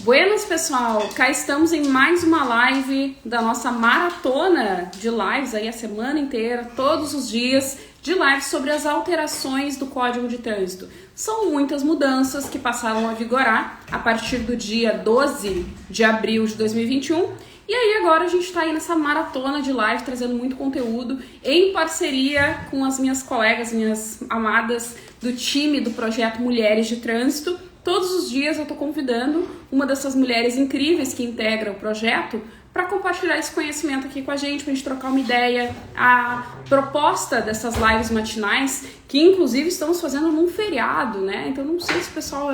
Buenas, pessoal! Cá estamos em mais uma live da nossa maratona de lives aí a semana inteira, todos os dias, de lives sobre as alterações do Código de Trânsito. São muitas mudanças que passaram a vigorar a partir do dia 12 de abril de 2021. E aí agora a gente está aí nessa maratona de live, trazendo muito conteúdo em parceria com as minhas colegas, minhas amadas do time do projeto Mulheres de Trânsito. Todos os dias eu estou convidando uma dessas mulheres incríveis que integram o projeto para compartilhar esse conhecimento aqui com a gente trocar uma ideia. A proposta dessas lives matinais, que inclusive estamos fazendo num feriado, né? Então não sei se o pessoal...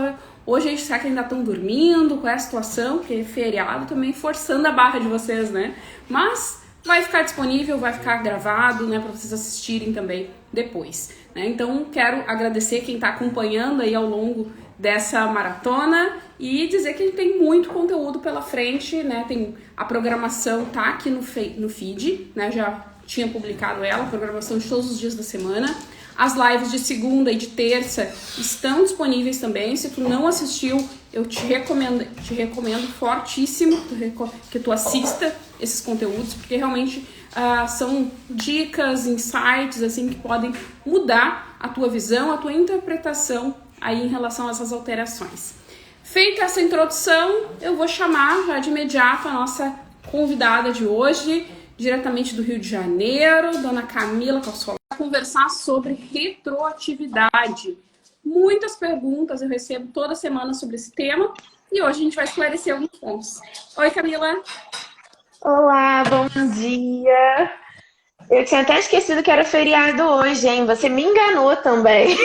Hoje a gente sabe que ainda estão dormindo, qual é a situação, porque é feriado também forçando a barra de vocês, né? Mas vai ficar disponível, vai ficar gravado, né, para vocês assistirem também depois, né? Então quero agradecer quem está acompanhando aí ao longo dessa maratona e dizer que a gente tem muito conteúdo pela frente, né? Tem a programação tá aqui no feed, né? Já tinha publicado ela, a programação de todos os dias da semana. As lives de segunda e de terça estão disponíveis também. Se tu não assistiu, eu te recomendo fortíssimo que tu assista esses conteúdos, porque realmente são dicas, insights assim que podem mudar a tua visão, a tua interpretação aí em relação a essas alterações. Feita essa introdução, eu vou chamar já de imediato a nossa convidada de hoje, diretamente do Rio de Janeiro, Dona Camila Calçola, para conversar sobre retroatividade. Muitas perguntas eu recebo toda semana sobre esse tema e hoje a gente vai esclarecer alguns pontos. Oi, Camila. Olá, bom dia. Eu tinha até esquecido que era feriado hoje, hein? Você me enganou também.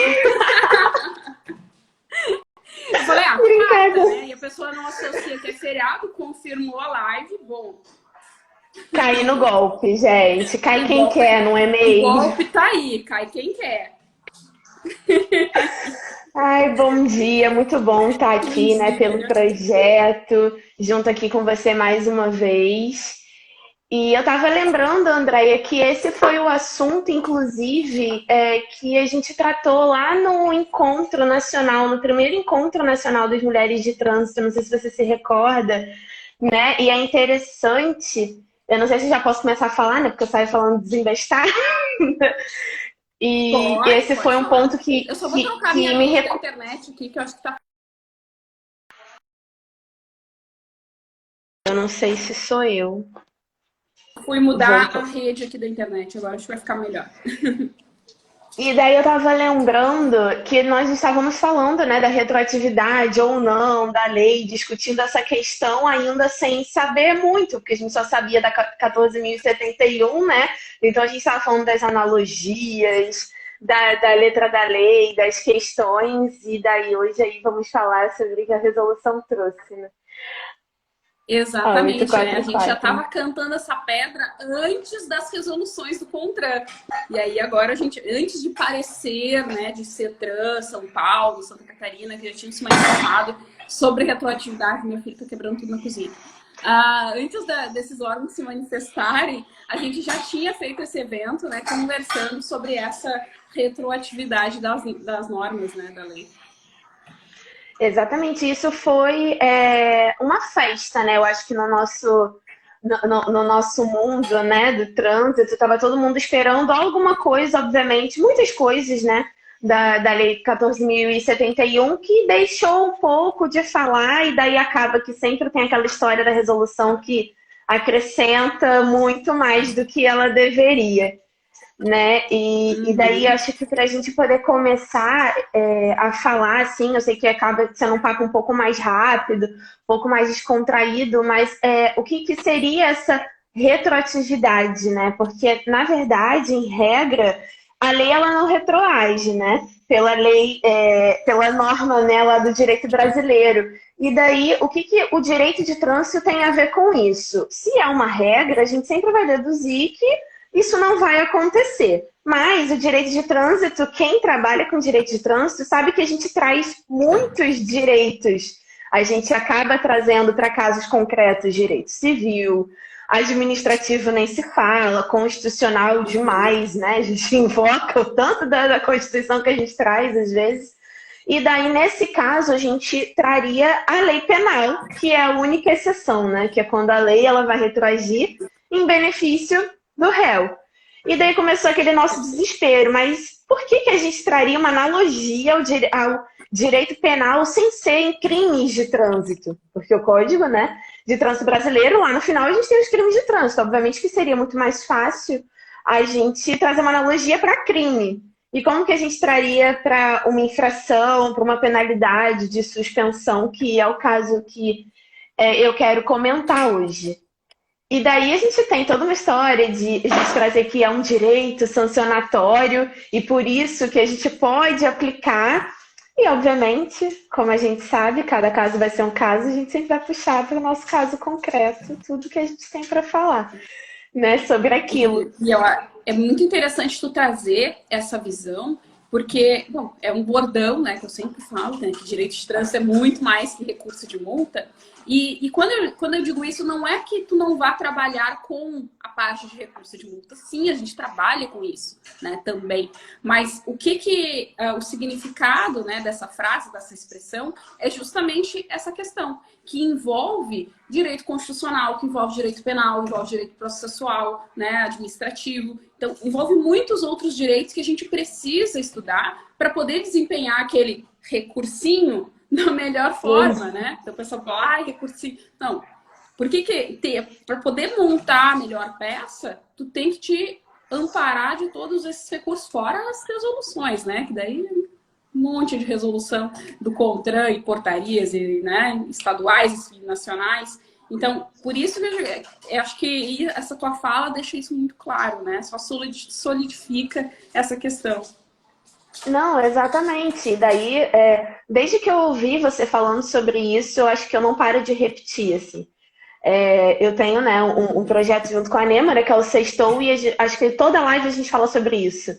Eu falei, nada, né? E a pessoa não associa que é feriado, confirmou a live, bom. Cai no golpe, gente. Cai quem quer, não é mesmo? O golpe tá aí, cai quem quer. Ai, bom dia. Muito bom estar aqui, né, pelo projeto, junto aqui com você mais uma vez. E eu estava lembrando, Andréia, que esse foi o assunto, inclusive, que a gente tratou lá no encontro nacional, no primeiro encontro nacional das mulheres de trânsito, não sei se você se recorda, né? E é interessante, eu não sei se já posso começar a falar, né? Porque eu saio falando desinvestar. E esse foi um ponto que eu só vou trocar minha internet aqui, que eu acho que tá... Eu não sei se sou eu. Fui mudar a rede aqui da internet, agora acho que vai ficar melhor. E daí eu tava lembrando que nós estávamos falando, né, da retroatividade ou não, da lei, discutindo essa questão ainda sem saber muito, porque a gente só sabia da 14.071, né? Então a gente estava falando das analogias, da letra da lei, das questões, e daí hoje aí vamos falar sobre o que a resolução trouxe, né? Exatamente, né? A gente já estava cantando essa pedra antes das resoluções do CONTRAN. E aí agora a gente, antes de parecer, né, de CETRAN, São Paulo, Santa Catarina, que já tinha se manifestado sobre retroatividade, meu filho tá quebrando tudo na cozinha. Antes desses órgãos se manifestarem, a gente já tinha feito esse evento, né, conversando sobre essa retroatividade das normas, né, da lei. Exatamente, isso foi uma festa, né? Eu acho que no nosso mundo, né, do trânsito, estava todo mundo esperando alguma coisa, obviamente, muitas coisas, né, da Lei 14.071, que deixou um pouco de falar, e daí acaba que sempre tem aquela história da resolução que acrescenta muito mais do que ela deveria. Né? E daí acho que para a gente poder começar a falar, assim, eu sei que acaba sendo um papo um pouco mais rápido, um pouco mais descontraído, mas o que seria essa retroatividade, né? Porque, na verdade, em regra, a lei ela não retroage, né? Pela lei, pela norma, né, lá do direito brasileiro. E daí, o que o direito de trânsito tem a ver com isso? Se é uma regra, a gente sempre vai deduzir que isso não vai acontecer. Mas o direito de trânsito, quem trabalha com direito de trânsito, sabe que a gente traz muitos direitos. A gente acaba trazendo para casos concretos direito civil, administrativo nem se fala, constitucional demais, né? A gente invoca o tanto da Constituição que a gente traz, às vezes. E daí, nesse caso, a gente traria a lei penal, que é a única exceção, né? Que é quando a lei ela vai retroagir em benefício do réu. E daí começou aquele nosso desespero, mas por que que a gente traria uma analogia ao direito penal sem ser em crimes de trânsito? Porque o Código, né, de Trânsito Brasileiro, lá no final a gente tem os crimes de trânsito. Obviamente que seria muito mais fácil a gente trazer uma analogia para crime. E como que a gente traria para uma infração, para uma penalidade de suspensão, que é o caso que eu quero comentar hoje. E daí a gente tem toda uma história de a gente trazer que é um direito sancionatório e por isso que a gente pode aplicar. E, obviamente, como a gente sabe, cada caso vai ser um caso, a gente sempre vai puxar para o nosso caso concreto tudo que a gente tem para falar, né, sobre aquilo. É muito interessante tu trazer essa visão, porque, bom, é um bordão, né, que eu sempre falo, né, que direito de trânsito é muito mais que recurso de multa. E quando eu digo isso, não é que tu não vá trabalhar com a parte de recurso de multa. Sim, a gente trabalha com isso, né, também. Mas o o significado, né, dessa frase, dessa expressão, é justamente essa questão, que envolve direito constitucional, que envolve direito penal, envolve direito processual, né, administrativo. Então, envolve muitos outros direitos que a gente precisa estudar para poder desempenhar aquele recursinho da melhor forma, né? Então, o pessoal fala, ai, recursinho. Não, porque para poder montar a melhor peça, tu tem que te amparar de todos esses recursos, fora as resoluções, né? Que daí um monte de resolução do CONTRAN e portarias, e, né, estaduais e nacionais. Então, por isso que eu acho que essa tua fala deixa isso muito claro, né? Só solidifica essa questão. Não, exatamente. E daí, desde que eu ouvi você falando sobre isso, eu acho que eu não paro de repetir, assim. Eu tenho, né, um projeto junto com a Nêmara, que é o Sextou, e acho que toda live a gente fala sobre isso.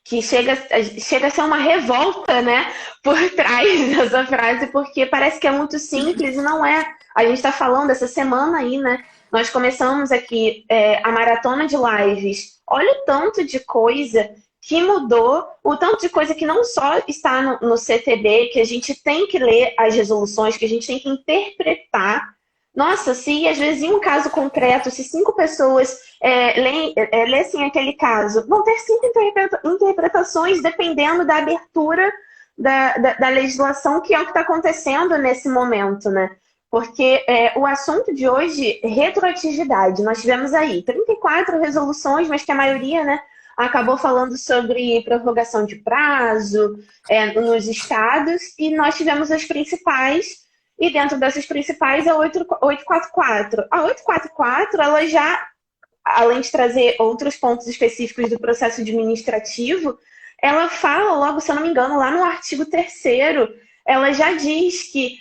Que chega a ser uma revolta, né, por trás dessa frase, porque parece que é muito simples e não é. A gente está falando essa semana aí, né? Nós começamos aqui a maratona de lives. Olha o tanto de coisa que mudou, o tanto de coisa que não só está no CTB, que a gente tem que ler as resoluções, que a gente tem que interpretar. Nossa, se às vezes em um caso concreto, se 5 pessoas lessem aquele caso, vão ter 5 interpretações dependendo da abertura da legislação, que é o que está acontecendo nesse momento, né? Porque o assunto de hoje é retroatividade. Nós tivemos aí 34 resoluções, mas que a maioria, né, acabou falando sobre prorrogação de prazo nos estados, e nós tivemos as principais, e dentro dessas principais a 844. A 844, ela já, além de trazer outros pontos específicos do processo administrativo, ela fala logo, se eu não me engano, lá no artigo 3º, ela já diz que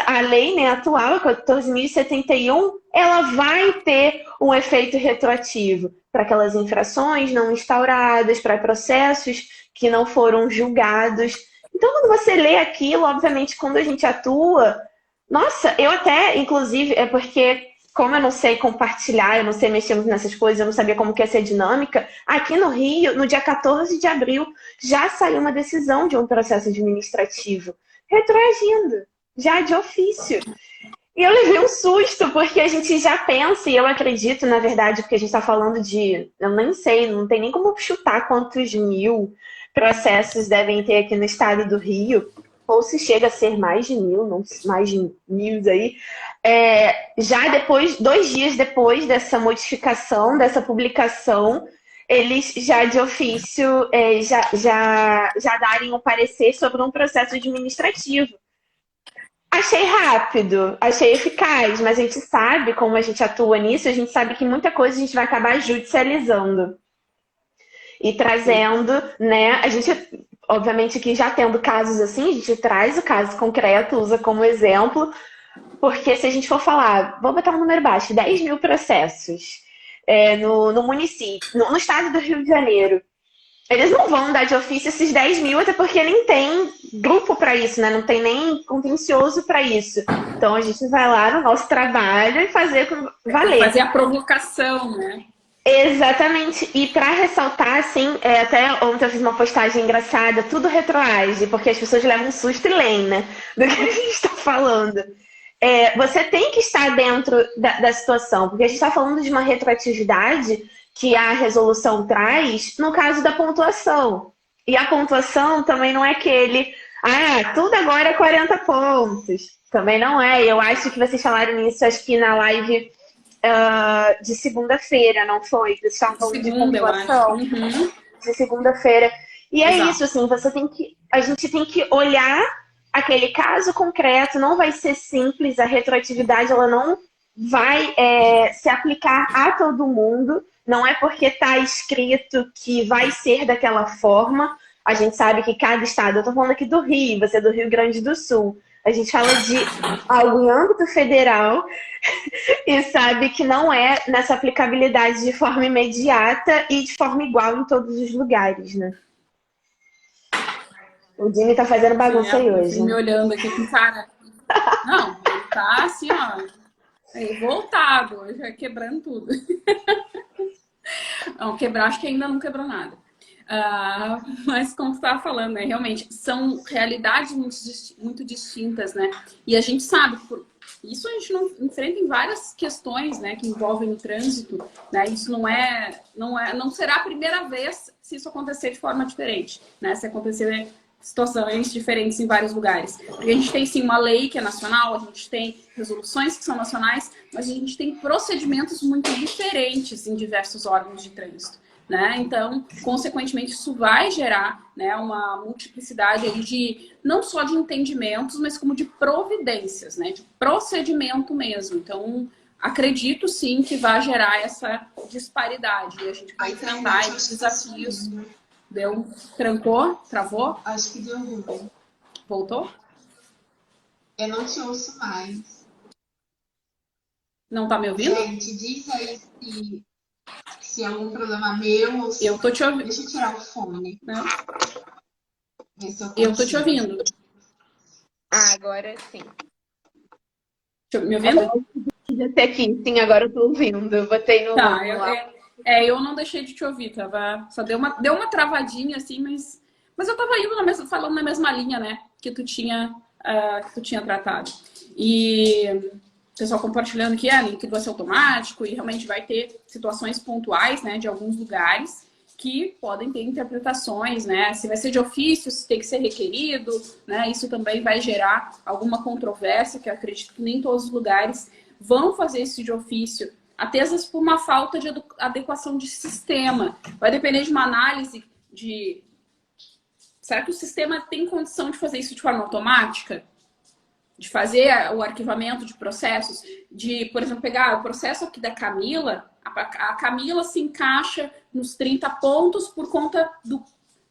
a lei, né, atual, 14.071, ela vai ter um efeito retroativo para aquelas infrações não instauradas, para processos que não foram julgados. Então, quando você lê aquilo, obviamente, quando a gente atua... Nossa, eu até, inclusive, é porque, como eu não sei compartilhar, eu não sei mexer muito nessas coisas, eu não sabia como que ia ser a dinâmica, aqui no Rio, no dia 14 de abril, já saiu uma decisão de um processo administrativo, retroagindo, já de ofício. E eu levei um susto, porque a gente já pensa, e eu acredito, na verdade, porque a gente está falando de... Eu nem sei, não tem nem como chutar quantos mil processos devem ter aqui no estado do Rio, ou se chega a ser mais de 1.000, não mais de 1.000 aí. Já depois, 2 dias depois dessa modificação, dessa publicação, eles já de ofício já darem um parecer sobre um processo administrativo. Achei rápido, achei eficaz, mas a gente sabe como a gente atua nisso, a gente sabe que muita coisa a gente vai acabar judicializando e trazendo, né? A gente, obviamente, que já tendo casos assim, a gente traz o caso concreto, usa como exemplo, porque se a gente for falar, vou botar um número baixo, 10.000 processos no município, no estado do Rio de Janeiro. Eles não vão dar de ofício esses 10.000, até porque nem tem grupo para isso, né? Não tem nem contencioso para isso. Então a gente vai lá no nosso trabalho e fazer valer. Fazer a provocação, né? Exatamente. E para ressaltar, assim, até ontem eu fiz uma postagem engraçada, tudo retroage, porque as pessoas levam um susto e leem, né? Do que a gente está falando. Você tem que estar dentro da situação, porque a gente está falando de uma retroatividade que a resolução traz no caso da pontuação. E a pontuação também não é tudo agora é 40 pontos. Também não é. Eu acho que vocês falaram nisso, acho que na live de segunda-feira, não foi? Vocês estavam falando de Segunda, eu acho. pontuação Uhum. de segunda-feira. E é isso, Exato. assim, a gente tem que olhar aquele caso concreto, não vai ser simples, a retroatividade ela não vai se aplicar a todo mundo, não é porque está escrito que vai ser daquela forma. A gente sabe que cada estado, eu estou falando aqui do Rio, você é do Rio Grande do Sul, a gente fala de algo em âmbito federal e sabe que não é nessa aplicabilidade de forma imediata e de forma igual em todos os lugares, né? O Jimmy tá fazendo Sim, bagunça aí hoje. me olhando aqui com cara. Não, ele tá assim, ó, voltado, já quebrando tudo. Não, quebrar, acho que ainda não quebrou nada. Mas como tu estava falando, né? Realmente, são realidades muito distintas, né? E a gente sabe, isso a gente não enfrenta em várias questões, né? Que envolvem o trânsito, né? Isso não será a primeira vez se isso acontecer de forma diferente, né? Se acontecer situações diferentes em vários lugares. Porque a gente tem, sim, uma lei que é nacional, a gente tem resoluções que são nacionais, mas a gente tem procedimentos muito diferentes em diversos órgãos de trânsito, né? Então, consequentemente, isso vai gerar, né, uma multiplicidade aí de, não só de entendimentos, mas como de providências, né? De procedimento mesmo. Então, acredito, sim, que vai gerar essa disparidade. E a gente vai enfrentar esses desafios. Deu? Trancou? Travou? Acho que deu ruim. Voltou? Eu não te ouço mais. Não tá me ouvindo? Gente, diz aí se é algum problema meu ou se... Eu tô te ouvindo. Deixa eu tirar o fone. Não. Ver se Eu tô te ouvindo. Agora sim. Me ouvindo? Até aqui, sim, agora eu tô ouvindo. Eu botei no. Tá, eu não deixei de te ouvir, tava. Só deu uma travadinha assim, mas eu tava indo falando na mesma linha, né? Que tu tinha tratado. E o pessoal compartilhando que que vai ser automático e realmente vai ter situações pontuais, né, de alguns lugares que podem ter interpretações, né? Se vai ser de ofício, se tem que ser requerido, né? Isso também vai gerar alguma controvérsia, que eu acredito que nem todos os lugares vão fazer isso de ofício, até às vezes por uma falta de adequação de sistema. Vai depender de uma análise de... Será que o sistema tem condição de fazer isso de forma automática? De fazer o arquivamento de processos? De, por exemplo, pegar o processo aqui da Camila, a Camila se encaixa nos 30 pontos por conta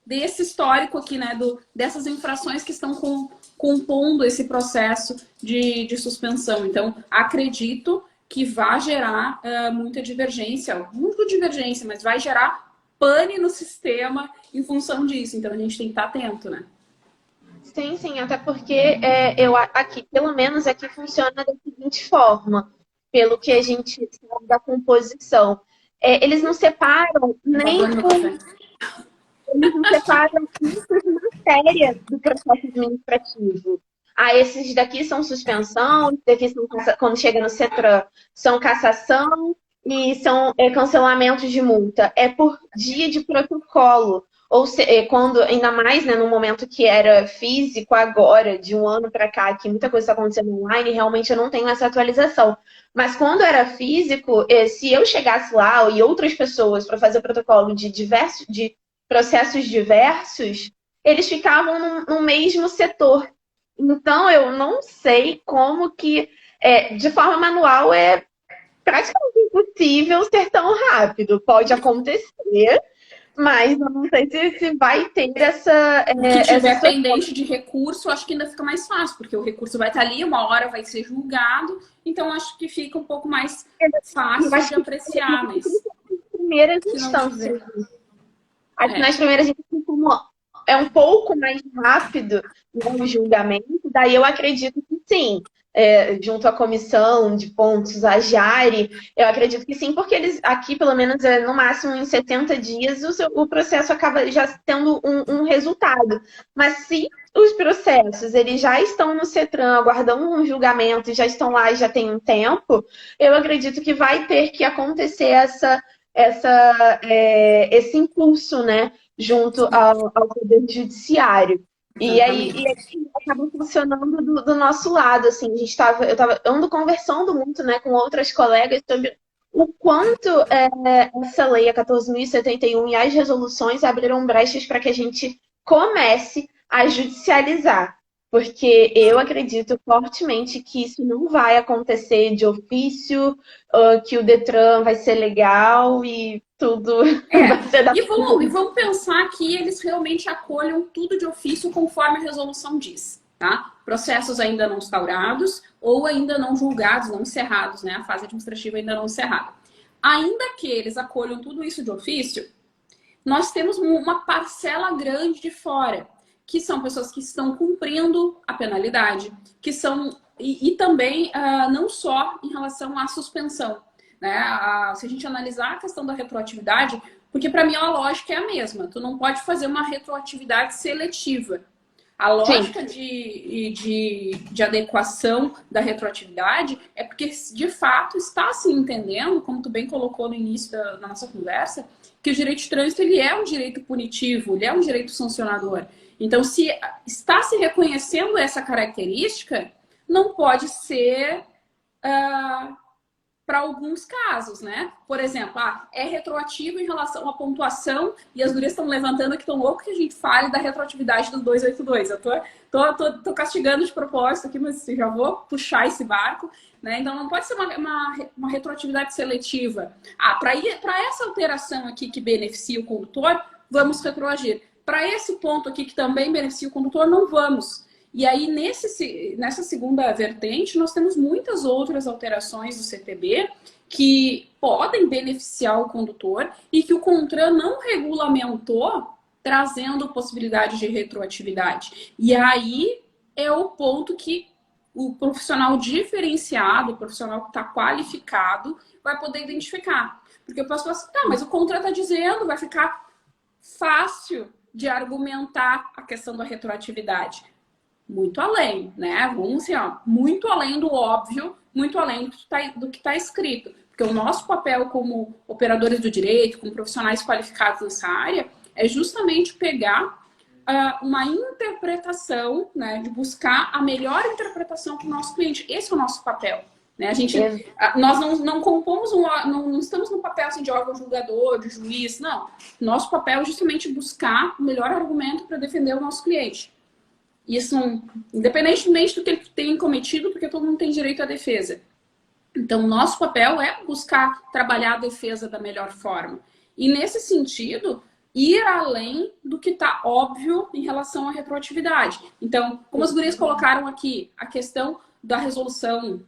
desse histórico aqui, né? Dessas infrações que estão compondo esse processo de suspensão. Então, acredito que vai gerar muita divergência, mas vai gerar pane no sistema em função disso. Então, a gente tem que estar atento, né? Sim, sim, até porque aqui, pelo menos aqui funciona da seguinte forma, pelo que a gente sabe da composição. Eles não separam eles não separam nem por matéria do processo administrativo. Esses daqui são suspensão, esses daqui são, quando chega no CETRAN, são cassação e são cancelamentos de multa. É por dia de protocolo. Ou quando, ainda mais, né, no momento que era físico, agora, de um ano para cá, que muita coisa está acontecendo online, realmente eu não tenho essa atualização. Mas quando era físico, se eu chegasse lá e outras pessoas para fazer o protocolo de processos diversos, eles ficavam no mesmo setor. Então, eu não sei como que, de forma manual, é praticamente impossível ser tão rápido. Pode acontecer, mas eu não sei se vai ter essa... que tiver pendente de recurso, acho que ainda fica mais fácil, porque o recurso vai estar ali, uma hora vai ser julgado, então acho que fica um pouco mais fácil de apreciar, mas... Primeiras instâncias. Acho que nas primeiras instâncias, como é um pouco mais rápido no julgamento, daí eu acredito que sim. junto à comissão de pontos, a Jari, eu acredito que sim, porque eles aqui, pelo menos no máximo em 70 dias, o processo acaba já tendo um resultado. Mas se os processos eles já estão no CETRAN, aguardando um julgamento, e já estão lá e já tem um tempo, eu acredito que vai ter que acontecer esse impulso, né, junto ao Poder Judiciário. E aí acaba funcionando do nosso lado, assim, eu ando conversando muito, né, com outras colegas sobre o quanto essa lei, a 14.071, e as resoluções abriram brechas para que a gente comece a judicializar. Porque eu acredito fortemente que isso não vai acontecer de ofício, que o Detran vai ser legal e tudo vai ser da E vamos pensar que eles realmente acolham tudo de ofício conforme a resolução diz, tá? Processos ainda não instaurados ou ainda não julgados, não encerrados, né? A fase administrativa ainda não encerrada. Ainda que eles acolham tudo isso de ofício, nós temos uma parcela grande de fora, que são pessoas que estão cumprindo a penalidade, que são e também não só em relação à suspensão, né? Se a gente analisar a questão da retroatividade, porque para mim a lógica é a mesma, tu não pode fazer uma retroatividade seletiva. A lógica de adequação da retroatividade é porque, de fato, está se entendendo, como tu bem colocou no início da nossa conversa, que o direito de trânsito ele é um direito punitivo, ele é um direito sancionador. Então, se está se reconhecendo essa característica, não pode ser para alguns casos, né? Por exemplo, é retroativo em relação à pontuação e as gurias estão levantando que estão loucos que a gente fale da retroatividade do 282. Eu tô castigando de propósito aqui, mas já vou puxar esse barco, né? Então não pode ser uma retroatividade seletiva. Para essa alteração aqui que beneficia o condutor, vamos retroagir. Para esse ponto aqui que também beneficia o condutor, não vamos. E aí, nessa segunda vertente, nós temos muitas outras alterações do CTB que podem beneficiar o condutor e que o CONTRAN não regulamentou, trazendo possibilidade de retroatividade. E aí é o ponto que o profissional diferenciado, o profissional que está qualificado, vai poder identificar. Porque eu posso falar assim, tá, mas o CONTRAN está dizendo, vai ficar fácil de argumentar a questão da retroatividade. Muito além, né? Vamos assim, muito além do óbvio, muito além do que está escrito. Porque o nosso papel como operadores do direito, como profissionais qualificados nessa área, é justamente pegar uma interpretação, né? De buscar a melhor interpretação para o nosso cliente. Esse é o nosso papel. Né? Nós não compomos, não estamos no papel assim, de órgão julgador, de juiz, não. Nosso papel é justamente buscar o melhor argumento para defender o nosso cliente. Isso, independentemente do que ele tenha cometido, porque todo mundo tem direito à defesa. Então, nosso papel é buscar trabalhar a defesa da melhor forma. E, nesse sentido, ir além do que está óbvio em relação à retroatividade. Então, como as gurias colocaram aqui, a questão da resolução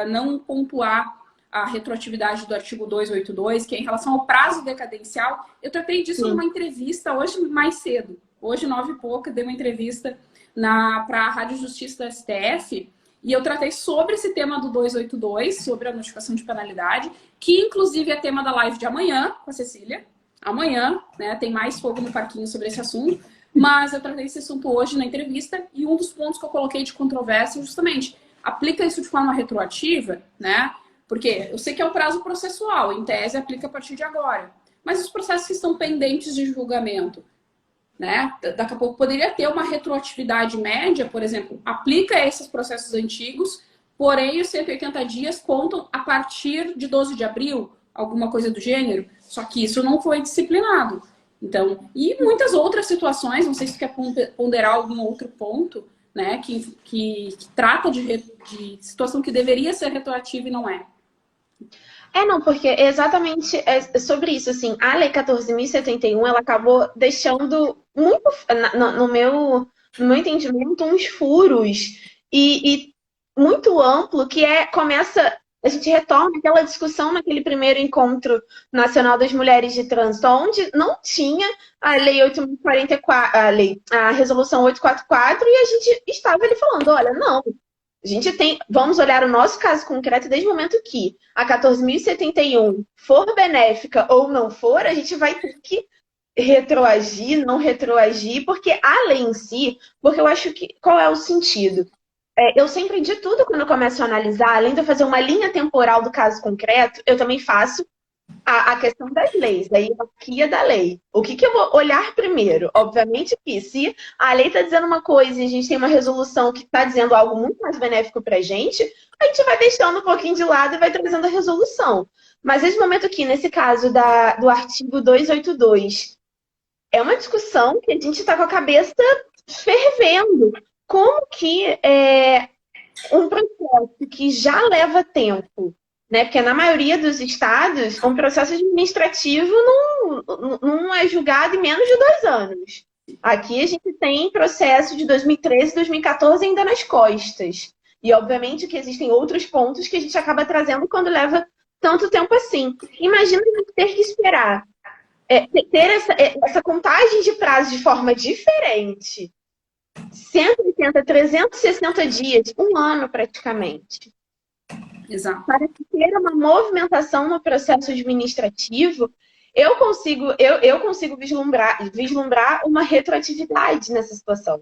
não pontuar a retroatividade do artigo 282, que é em relação ao prazo decadencial, eu tratei disso numa entrevista hoje mais cedo. Hoje, 9h pouca, dei uma entrevista para a Rádio Justiça da STF, e eu tratei sobre esse tema do 282, sobre a notificação de penalidade, que inclusive é tema da live de amanhã, com a Cecília. Amanhã, né, tem mais fogo no parquinho sobre esse assunto, mas eu tratei esse assunto hoje na entrevista, e um dos pontos que eu coloquei de controvérsia é justamente, aplica isso de forma retroativa, né? Porque eu sei que é o prazo processual, em tese aplica a partir de agora, mas os processos que estão pendentes de julgamento, né? Daqui a pouco poderia ter uma retroatividade média, por exemplo, aplica esses processos antigos, porém os 180 dias contam a partir de 12 de abril, alguma coisa do gênero, só que isso não foi disciplinado. Então, e muitas outras situações, não sei se você quer ponderar algum outro ponto, né, que trata de situação que deveria ser retroativa e não é. Não, porque exatamente sobre isso, assim, a Lei 14.071, ela acabou deixando muito, no meu entendimento, uns furos e muito amplo, que a gente retorna aquela discussão naquele primeiro encontro nacional das mulheres de trânsito, onde não tinha a Lei 8.044, a Resolução 844, e a gente estava ali falando, olha, não, A gente tem, vamos olhar o nosso caso concreto desde o momento que a 14.071 for benéfica ou não for, a gente vai ter que retroagir, não retroagir, porque a lei em si, porque eu acho que, qual é o sentido? Eu sempre, de tudo, quando eu começo a analisar, além de eu fazer uma linha temporal do caso concreto, eu também faço a questão das leis, a hierarquia da lei. O que eu vou olhar primeiro? Obviamente que se a lei está dizendo uma coisa e a gente tem uma resolução que está dizendo algo muito mais benéfico para a gente vai deixando um pouquinho de lado e vai trazendo a resolução. Mas nesse momento aqui, nesse caso do artigo 282, é uma discussão que a gente está com a cabeça fervendo. Como que um processo que já leva tempo, né? Porque na maioria dos estados, um processo administrativo não é julgado em menos de 2 anos. Aqui a gente tem processo de 2013 e 2014 ainda nas costas. E obviamente que existem outros pontos que a gente acaba trazendo quando leva tanto tempo assim. Imagina a gente ter que esperar, ter essa contagem de prazo de forma diferente. 180, 360 dias, 1 ano praticamente. Exato. Para ter uma movimentação no processo administrativo, eu consigo vislumbrar uma retroatividade nessa situação.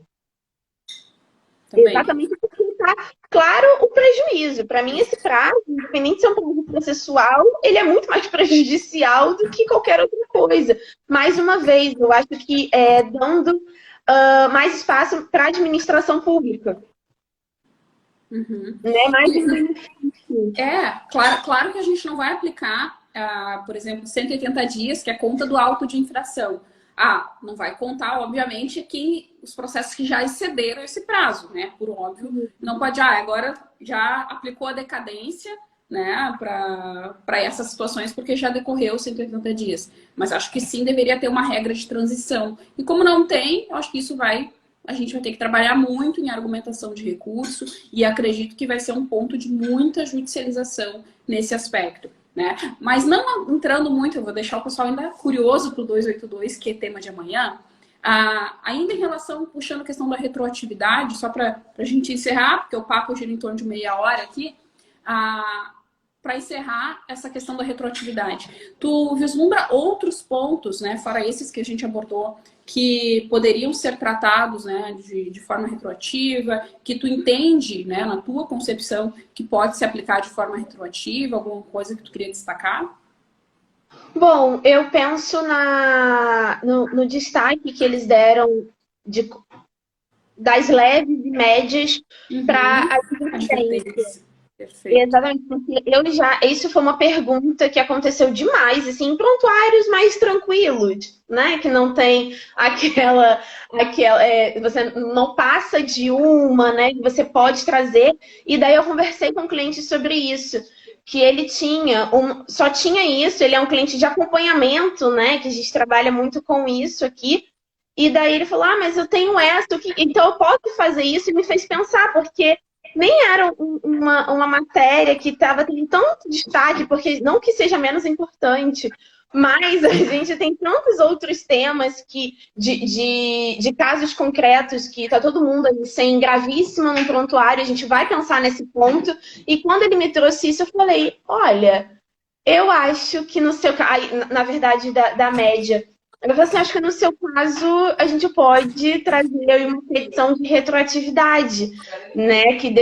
Também. Exatamente porque está claro o prejuízo. Para mim, esse prazo, independente de ser um prazo processual, ele é muito mais prejudicial do que qualquer outra coisa. Mais uma vez, eu acho que dando mais espaço para a administração pública. Uhum. Né? Claro que a gente não vai aplicar, por exemplo, 180 dias, que é a conta do auto de infração. Não vai contar, obviamente, que os processos que já excederam esse prazo, né? Por óbvio, não pode, agora já aplicou a decadência, né, para essas situações, porque já decorreu 180 dias. Mas acho que sim, deveria ter uma regra de transição. E como não tem, eu acho que a gente vai ter que trabalhar muito em argumentação de recurso e acredito que vai ser um ponto de muita judicialização nesse aspecto, né? Mas não entrando muito, eu vou deixar o pessoal ainda curioso para o 282, que é tema de amanhã. Ainda em relação, puxando a questão da retroatividade, só para a gente encerrar, porque o papo gira em torno de meia hora aqui, para encerrar essa questão da retroatividade. Tu vislumbra outros pontos, né, fora esses que a gente abordou, que poderiam ser tratados, né, de forma retroativa, que tu entende, né, na tua concepção, que pode se aplicar de forma retroativa, alguma coisa que tu queria destacar? Bom, eu penso no destaque que eles deram das leves e médias para a advertência. Perfeito. Exatamente, porque isso foi uma pergunta que aconteceu demais, assim, em prontuários mais tranquilos, né? Que não tem você não passa de uma, né? Que você pode trazer. E daí eu conversei com um cliente sobre isso, que ele só tinha isso, ele é um cliente de acompanhamento, né? Que a gente trabalha muito com isso aqui. E daí ele falou, mas eu tenho essa, então eu posso fazer isso, e me fez pensar, porque nem era uma matéria que estava tendo tanto destaque, porque não que seja menos importante, mas a gente tem tantos outros temas de casos concretos que está todo mundo ali sem gravíssima no prontuário, a gente vai pensar nesse ponto. E quando ele me trouxe isso, eu falei, olha, eu acho que no seu caso, na verdade, da média, eu falei assim, acho que no seu caso a gente pode trazer uma petição de retroatividade, né? Que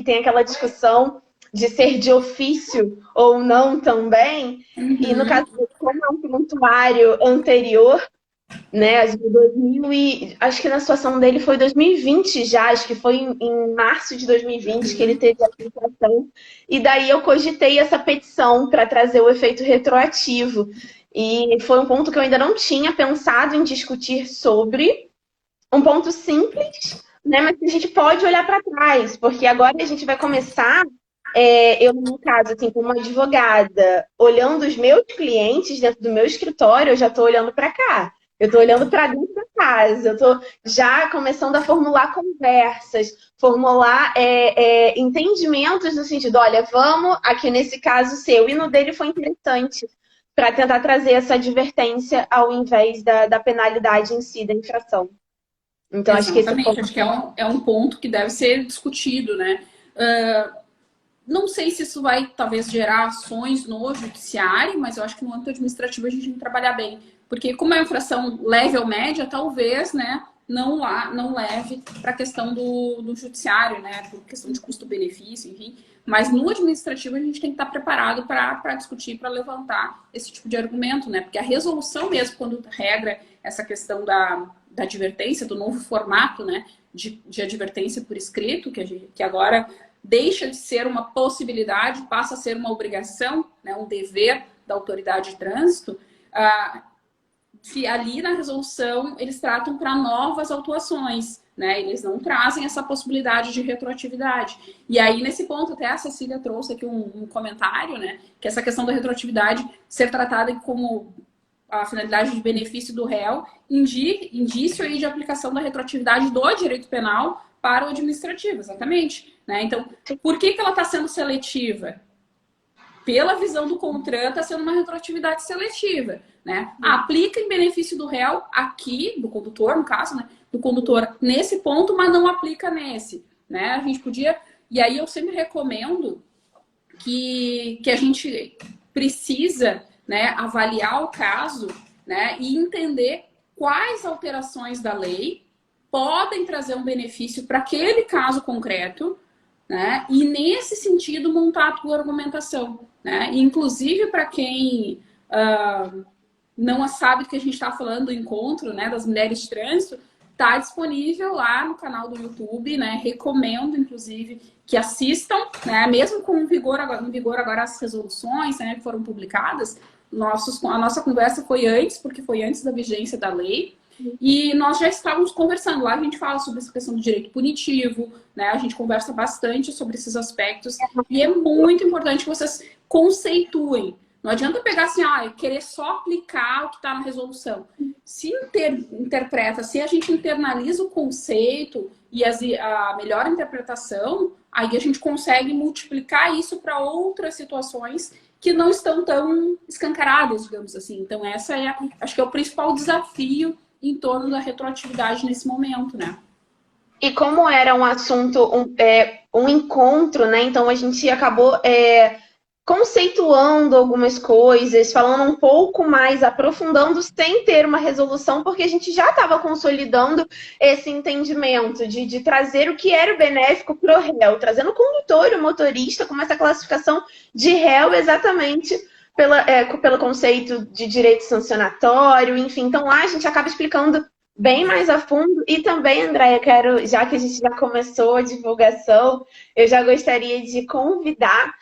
tem aquela discussão de ser de ofício ou não também. Uhum. E no caso, como é um prontuário anterior, né? Acho que na situação dele foi 2020 já, acho que foi em março de 2020 que ele teve a aplicação. E daí eu cogitei essa petição para trazer o efeito retroativo. E foi um ponto que eu ainda não tinha pensado em discutir sobre. Um ponto simples, né? Mas que a gente pode olhar para trás, porque agora a gente vai começar, eu no caso, assim, como advogada, olhando os meus clientes dentro do meu escritório, eu já estou olhando para cá. Eu estou olhando para dentro da casa, eu estou já começando a formular conversas, formular entendimentos no sentido, olha, vamos, aqui nesse caso seu, e no dele foi interessante, para tentar trazer essa advertência ao invés da penalidade em si, da infração. Então, exatamente, acho que é um ponto que deve ser discutido, né? Não sei se isso vai, talvez, gerar ações no judiciário, mas eu acho que no âmbito administrativo a gente tem que trabalhar bem. Porque como é uma infração leve ou média, talvez, né, não leve para a questão do judiciário, né, por questão de custo-benefício, enfim. Mas no administrativo a gente tem que estar preparado para discutir, para levantar esse tipo de argumento, né? Porque a resolução mesmo, quando regra essa questão da advertência, do novo formato, né, de advertência por escrito, que agora deixa de ser uma possibilidade, passa a ser uma obrigação, né, um dever da autoridade de trânsito, se ali na resolução eles tratam para novas autuações, né? Eles não trazem essa possibilidade de retroatividade. E aí, nesse ponto, até a Cecília trouxe aqui um comentário, né? Que essa questão da retroatividade ser tratada como a finalidade de benefício do réu, indício aí de aplicação da retroatividade do direito penal para o administrativo, exatamente. Né? Então, por que ela está sendo seletiva? Pela visão do CONTRAN, está sendo uma retroatividade seletiva. Né? Aplica em benefício do réu aqui, do condutor, no caso, né? Do condutor nesse ponto, mas não aplica nesse. Né? A gente podia... E aí eu sempre recomendo que a gente precisa, né, avaliar o caso, né, e entender quais alterações da lei podem trazer um benefício para aquele caso concreto, né, e nesse sentido montar a tua argumentação. Né? Inclusive para quem não sabe do que a gente está falando do encontro, né, das mulheres de trânsito, está disponível lá no canal do YouTube, né? Recomendo, inclusive, que assistam, né? Mesmo com em vigor agora as resoluções, né, que foram publicadas. A nossa conversa foi antes, porque foi antes da vigência da lei. E nós já estávamos conversando. Lá a gente fala sobre essa questão do direito punitivo, né? A gente conversa bastante sobre esses aspectos. E é muito importante que vocês conceituem. Não adianta pegar assim, querer só aplicar o que está na resolução. Se interpreta, se a gente internaliza o conceito e a melhor interpretação, aí a gente consegue multiplicar isso para outras situações que não estão tão escancaradas, digamos assim. Então, acho que é o principal desafio em torno da retroatividade nesse momento, né? E como era um assunto, um encontro, né? Então a gente acabou conceituando algumas coisas, falando um pouco mais, aprofundando, sem ter uma resolução, porque a gente já estava consolidando esse entendimento de trazer o que era o benéfico para o réu, trazendo o condutor e o motorista com essa classificação de réu exatamente pelo conceito de direito sancionatório, enfim. Então lá a gente acaba explicando bem mais a fundo. E também, Andréia, já que a gente já começou a divulgação, eu já gostaria de convidar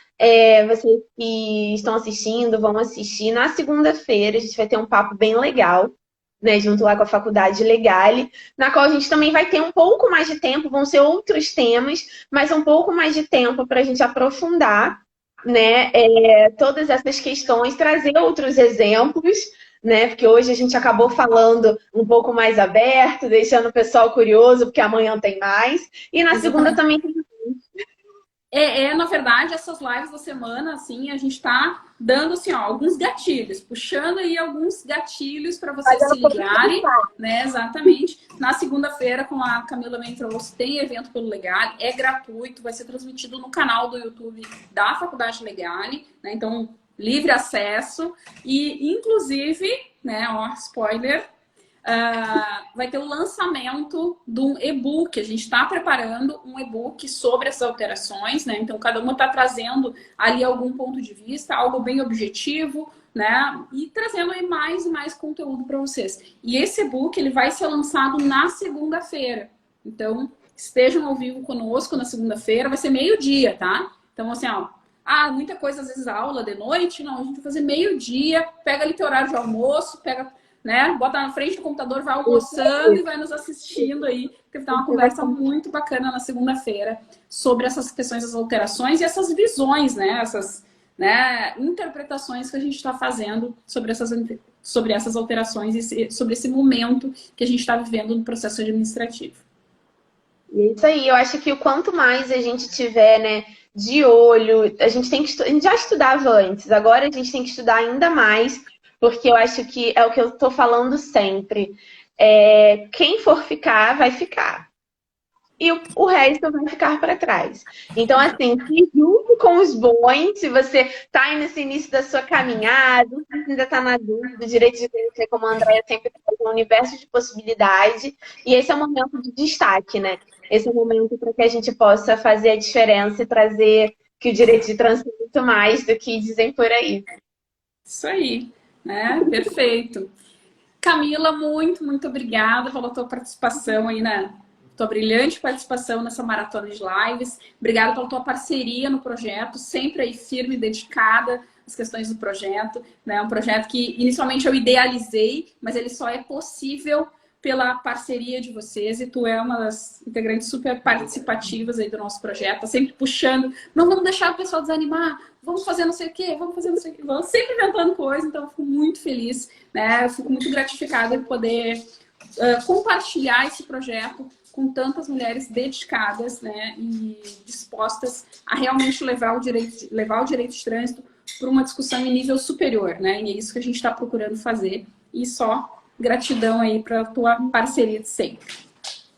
vocês que estão assistindo, vão assistir. Na segunda-feira, a gente vai ter um papo bem legal, né, junto lá com a Faculdade Legale, na qual a gente também vai ter um pouco mais de tempo, vão ser outros temas, mas um pouco mais de tempo para a gente aprofundar, né, todas essas questões, trazer outros exemplos, né, porque hoje a gente acabou falando um pouco mais aberto, deixando o pessoal curioso, porque amanhã tem mais. E na segunda também tem. Na verdade, essas lives da semana, assim, a gente tá dando, assim, alguns gatilhos, puxando aí alguns gatilhos para vocês se ligarem, né, exatamente. Na segunda-feira, como a Camila me trouxe, tem evento pelo Legale, é gratuito, vai ser transmitido no canal do YouTube da Faculdade Legale, né, então, livre acesso e, inclusive, né, spoiler, vai ter o lançamento de um e-book. A gente está preparando um e-book sobre essas alterações, né? Então, cada uma está trazendo ali algum ponto de vista, algo bem objetivo, né? E trazendo aí mais e mais conteúdo para vocês. E esse e-book, ele vai ser lançado na segunda-feira. Então, estejam ao vivo conosco na segunda-feira. Vai ser meio-dia, tá? Então, assim, muita coisa, às vezes, aula de noite. Não, a gente vai fazer meio-dia. Pega ali teu horário de almoço, né? Bota na frente do computador, vai almoçando e vai nos assistindo aí, porque vai ter uma conversa muito bacana na segunda-feira sobre essas questões das alterações e essas visões, né? Essas, né, interpretações que a gente está fazendo sobre essas alterações e sobre esse momento que a gente está vivendo no processo administrativo. Isso aí, eu acho que o quanto mais a gente tiver, né, de olho, a gente já estudava antes, agora a gente tem que estudar ainda mais, porque eu acho que é o que eu estou falando sempre. Quem for ficar, vai ficar. e o resto vai ficar para trás. Então, assim, se junto com os bons, se você está aí nesse início da sua caminhada, se ainda está na dúvida, o direito de crescer, como a Andrea sempre faz, um universo de possibilidade, e esse é o momento de destaque, né? Esse é o momento para que a gente possa fazer a diferença e trazer que o direito de trânsito é muito mais do que dizem por aí. Isso aí, né? Perfeito. Camila, muito obrigada pela tua participação aí, tua brilhante participação nessa maratona de lives. Obrigada pela tua parceria no projeto, sempre aí firme e dedicada às questões do projeto, né? Um projeto que inicialmente eu idealizei, mas ele só é possível pela parceria de vocês, e tu é uma das integrantes super participativas aí do nosso projeto, tá sempre puxando, não vamos deixar o pessoal desanimar, vamos fazer não sei o quê, vamos fazer não sei o quê, vamos sempre inventando coisa, então eu fico muito feliz, né? Eu fico muito gratificada de poder compartilhar esse projeto com tantas mulheres dedicadas, né, e dispostas a realmente levar o direito de trânsito para uma discussão em nível superior, né? E é isso que a gente está procurando fazer. E só gratidão aí para a tua parceria de sempre.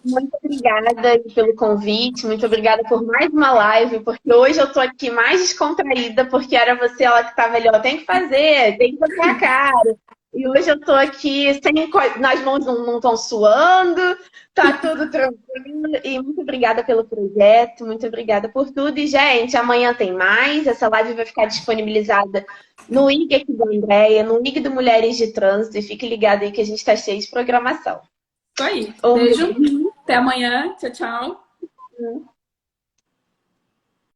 Muito obrigada pelo convite, muito obrigada por mais uma live, porque hoje eu tô aqui mais descontraída, porque era você ela que estava ali, ó, tem que fazer a cara. E hoje eu tô aqui sem nas mãos não estão suando, tá tudo tranquilo. E muito obrigada pelo projeto, muito obrigada por tudo. E, gente, amanhã tem mais. Essa live vai ficar disponibilizada no IG aqui da Andrea, no IG do Mulheres de Trânsito. E fique ligado aí que a gente tá cheio de programação. Isso aí. Beijo. Até amanhã. Tchau, tchau.